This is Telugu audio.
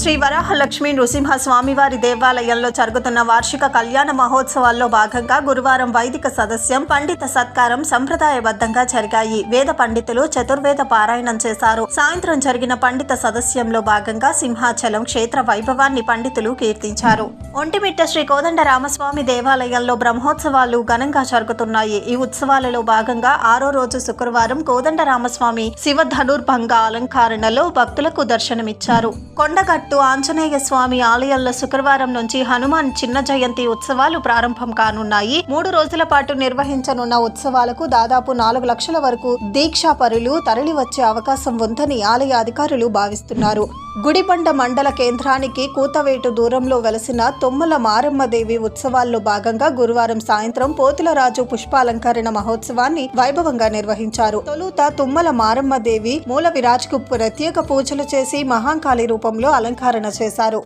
శ్రీ వరాహలక్ష్మీ నృసింహ స్వామివారి దేవాలయంలో జరుగుతున్న వార్షిక కళ్యాణ మహోత్సవాల్లో భాగంగా గురువారం వైదిక సదస్యం, పండిత సత్కారం సంప్రదాయబద్ధంగా జరిగాయి. వేద పండితులు చతుర్వేద పారాయణం చేశారు. సాయంత్రం జరిగిన పండిత సదస్యంలో భాగంగా సింహాచలం క్షేత్ర వైభవాన్ని పండితులు కీర్తించారు. ఒంటిమిట్ట శ్రీ కోదండ రామస్వామి దేవాలయంలో బ్రహ్మోత్సవాలు ఘనంగా జరుగుతున్నాయి. ఈ ఉత్సవాలలో భాగంగా 6వ రోజు శుక్రవారం కోదండ రామస్వామి శివ ధనుర్భంగ అలంకరణలో భక్తులకు దర్శనమిచ్చారు. కొండగట్టు ఆంజనేయ స్వామి ఆలయంలో శుక్రవారం నుంచి హనుమాన్ చిన్న జయంతి ఉత్సవాలు ప్రారంభం కానున్నాయి. 3 రోజుల పాటు నిర్వహించనున్న ఉత్సవాలకు దాదాపు 4 లక్షల వరకు దీక్షాపరులు తరలివచ్చే అవకాశం ఉందని ఆలయ అధికారులు భావిస్తున్నారు. గుడిబండ మండల కేంద్రానికి కూతవేటు దూరంలో వెలసిన తుమ్మల మారమ్మదేవి ఉత్సవాల్లో భాగంగా గురువారం సాయంత్రం పోతులరాజు పుష్పాలంకరణ మహోత్సవాన్ని వైభవంగా నిర్వహించారు. తొలుత తుమ్మల మారమ్మదేవి మూల విరాజ్కు ప్రత్యేక పూజలు చేసి మహాంకాళి రూపంలో అలంకరణ చేశారు.